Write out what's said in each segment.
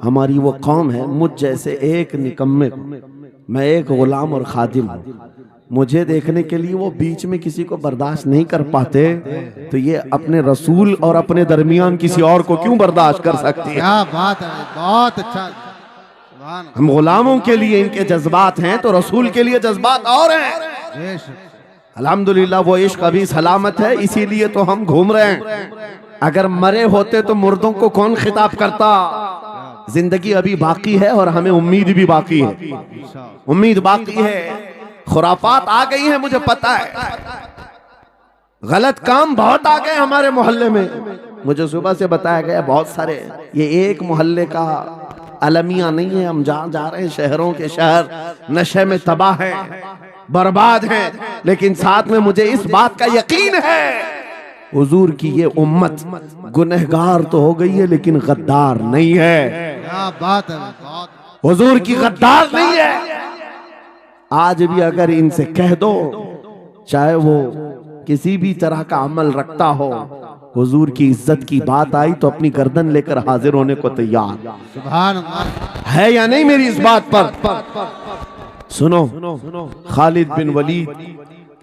हमारी वो कौम है, मुझ जैसे एक निकम्मे को, मैं एक गुलाम और खादिम हूँ, मुझे देखने के लिए वो बीच में किसी को बर्दाश्त नहीं कर पाते, तो ये अपने रसूल और अपने दरमियान किसी और को क्यों बर्दाश्त कर सकती है? क्या बात है, बहुत अच्छा। हम गुलामों के लिए इनके जज्बात हैं तो रसूल के लिए जज्बात और हैं। अल्हम्दुलिल्लाह वो इश्क अभी सलामत है, इसीलिए तो हम घूम रहे हैं। अगर मरे होते तो मुर्दों को कौन खिताब करता? जिंदगी अभी बाकी है और हमें उम्मीद भी बाकी है, उम्मीद बाकी है। खुराफात आ गई है, मुझे पता है, गलत काम बहुत आ गए हमारे मोहल्ले में। मुझे सुबह से बताया गया बहुत सारे, ये एक मोहल्ले का अलमिया नहीं है, हम जहाँ जा रहे हैं शहरों के शहर नशे में तबाह हैं, बर्बाद हैं, लेकिन साथ में मुझे इस बात का यकीन है हुजूर की ये उम्मत गुनहगार तो हो गई है लेकिन गद्दार नहीं है। क्या बात है, हुजूर की गद्दार नहीं है। आज भी अगर इनसे कह दो, चाहे वो किसी भी तरह का अमल रखता हो, हुजूर की इज्जत की बात आई तो अपनी गर्दन लेकर हाजिर होने को तैयार सुभान अल्लाह है या नहीं मेरी इस बात पर? सुनो, खालिद बिन वलीद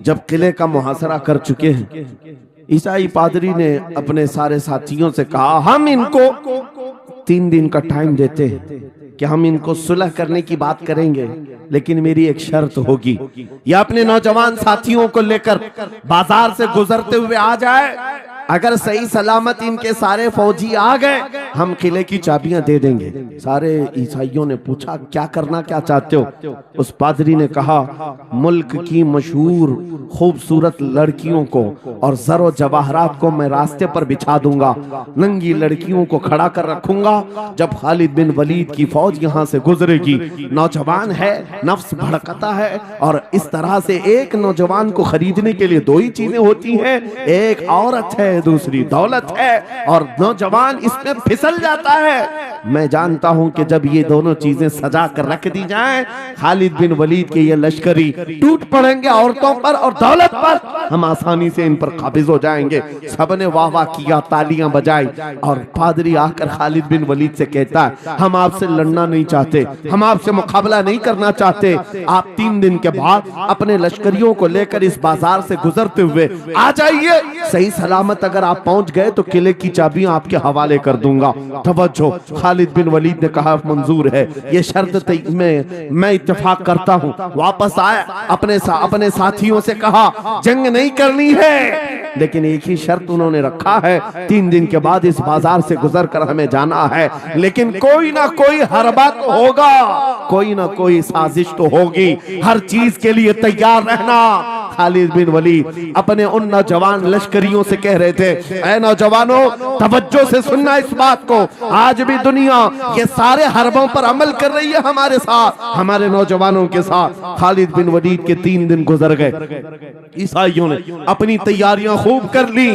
जब किले का मुहासरा कर चुके हैं, ईसाई पादरी ने अपने सारे साथियों से कहा, हम इनको 3 दिन का टाइम देते हैं कि हम इनको सुलह करने की बात करेंगे, लेकिन मेरी एक शर्त होगी, या अपने नौजवान साथियों को लेकर बाजार से गुजरते हुए आ जाए, अगर सही सलामत इनके सारे फौजी आ गए हम किले की चाबियां दे देंगे। सारे ईसाइयों ने पूछा, क्या करना क्या चाहते हो? उस पादरी ने कहा, मुल्क की मशहूर खूबसूरत लड़कियों को और ज़रो जवाहरात को मैं रास्ते पर बिछा दूंगा, नंगी लड़कियों को खड़ा कर रखूंगा, जब खालिद बिन वलीद की फौज यहाँ से गुजरेगी, नौजवान है, नफ्स भड़कता है, और इस तरह से एक नौजवान को खरीदने के लिए 2 ही चीजें होती हैं, एक औरत है, दूसरी दौलत है, और नौजवान इसमें फिसल जाता है। मैं जानता हूं कि जब ये दोनों चीजें सजा कर रख दी जाएं, खालिद बिन वलीद के ये लश्करी टूट पड़ेंगे औरतों पर और दौलत पर, हम आसानी से इन पर काबिज हो जाएंगे। सबने वाह वाह किया, तालियां बजाई, और पादरी आकर खालिद बिन वलीद से कहता है, हम आपसे लड़ना नहीं चाहते, हम आपसे मुकाबला नहीं करना चाहते, आप 3 दिन के बाद अपने लश्करियों को लेकर इस बाजार से गुजरते हुए आ जाइए, सही सलामत अगर आप पहुंच गए तो किले की चाबियां आपके हवाले कर दूंगा। तवज्जो, खालिद बिन वलीद ने कहा, मंजूर है, ये शर्त मैं इत्तेफाक करता हूं। वापस आए, अपने साथियों से कहा, जंग नहीं करनी है, लेकिन एक ही शर्त उन्होंने रखा है, 3 दिन के बाद इस बाजार से गुजर कर हमें जाना है, लेकिन कोई ना कोई हरबा तो होगा, कोई ना कोई साजिश तो होगी, हर चीज के लिए तैयार रहना। खालिद बिन वलीद अपने उन नौजवान लश्करियों से कह रहे थे, ऐ नौजवानों, तवज्जो से सुनना इस बात को, आज भी दुनिया ये सारे हरबों पर अमल कर रही है हमारे साथ, हमारे नौजवानों के साथ। खालिद बिन वलीद के 3 दिन गुजर गए, ईसाइयों ने अपनी तैयारियां खूब कर ली,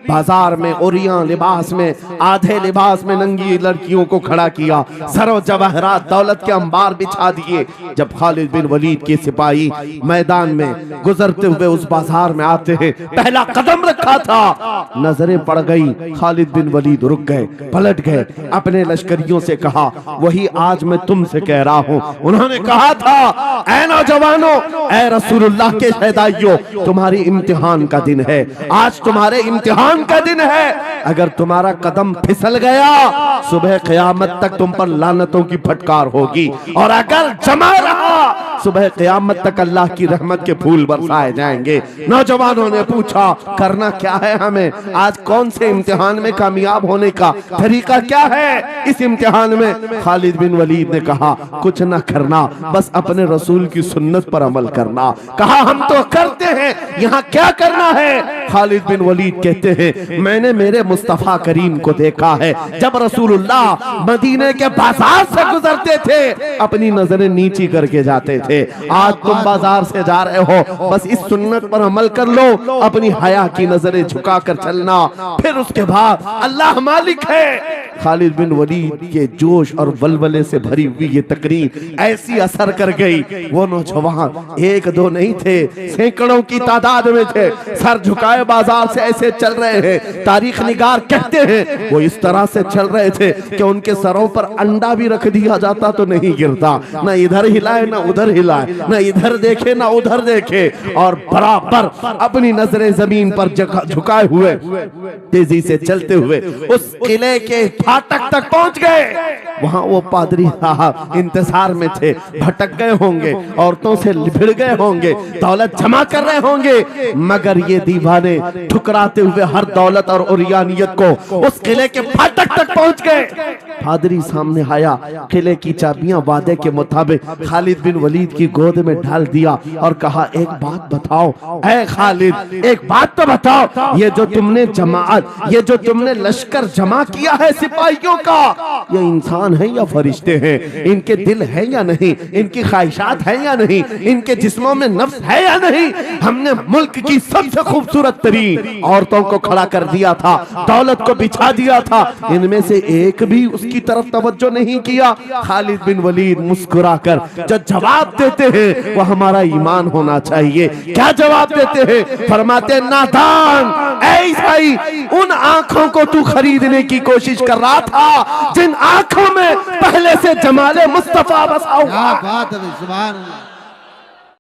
बाजार में ओरियां लिबास में, आधे लिबास में नंगी लड़कियों को खड़ा किया, सरो जवाहरात दौलत के अंबार बिछा दिए। जब खालिद बिन वलीद के सिपाही मैदान में गुजरते हुए उस बाजार में आते हैं, पहला कदम रखा था, नजरें पड़ गई, खालिद बिन वलीद रुक गए, पलट गए, अपने लश्करियों से कहा, वही आज मैं तुमसे कह रहा हूं। उन्होंने कहा था, ऐ नौजवानों, ऐ रसूलुल्लाह के शहदाइयों, तुम्हारी इम्तिहान का दिन है, आज तुम्हारे इम्तिहान का दिन है, अगर तुम्हारा कदम फिसल गया, सुबह क़यामत तक तुम पर लानतों की फटकार होगी, और अगर जमा रहा, सुबह क़यामत तक अल्लाह की रहमत के फूल बरसाए जाएंगे। नौजवानों ने पूछा, करना क्या है हमें, आज कौन से इम्तिहान में कामयाब होने का तरीका क्या है इस इम्तिहान में? खालिद बिन वलीद ने कहा, कुछ ना करना, बस अपने रसूल की सुन्नत पर अमल करना। कहा, हम तो करते हैं, यहाँ क्या करना है? खालिद बिन वलीद कहते हैं, मैंने मेरे मुस्तफा करीम को देखा है, जब रसूलुल्लाह मदीने के बाजार से गुजरते थे, अपनी नजरें नीची करके जाते थे। आज तुम बाजार से जा रहे हो, बस इस सुन्नत पर अमल कर लो, अपनी हया की नजरें झुका कर चलना, फिर उसके बाद अल्लाह मालिक है, खालिद बिन वलीद के जोश और वलवले से भरी हुई ये तकरीर ऐसी असर कर गई, वो नौजवान एक दो नहीं थे, सैकड़ों की तादाद में थे, सर झुकाए बाजार से ऐसे चल रहे हैं। तारीख निगार कहते हैं वो इस तरह से चल रहे थे कि उनके सरों पर अंडा भी रख दिया जाता तो नहीं गिरता, ना इधर हिलाए ना उधर हिलाए, ना इधर देखे ना उधर देखे, और बराबर अपनी नजरें जमीन पर झुकाए हुए तेजी से चलते हुए उस किले के फाटक तक पहुंच गए। वहां वो पादरी साहब इंतजार में थे, भटक गए होंगे, औरतों से भिड़ गए होंगे, दौलत जमा कर रहे होंगे, मगर ये दीवाने ठुकराते हुए हर दौलत और उरियानियत को उस किले के फाटक तक पहुंच गए। पादरी सामने आया, किले की चाबियां वादे के मुताबिक खालिद बिन वलीद की गोद में डाल दिया और कहा, एक बात बताओ ऐ खालिद, एक बात तो बताओ, ये जो तुमने जमात, ये जो तुमने लश्कर जमा किया है सिपाहियों का, ये इंसान है या फरिश्ते हैं? इनके दिल है या नहीं? इनकी ख्वाहिशात है या नहीं? इनके जिस्मों में नफ्स है या नहीं? हमने मुल्क की सबसे खूबसूरत तरीन औरतों को खड़ा कर दिया था, दौलत को बिछा दिया था, इनमें से एक भी उसकी तरफ तवज्जो नहीं किया। खालिद बिन वलीद मुस्कुराकर जो जवाब देते हैं वो हमारा ईमान होना चाहिए। क्या जवाब देते हैं? फरमाते, नादान ऐसाई, उन आंखों को तू खरीदने की कोशिश कर रहा था जिन आंखों में पहले से जमाले मुस्तफा बसा हुआ। क्या बात है, सुभान अल्लाह।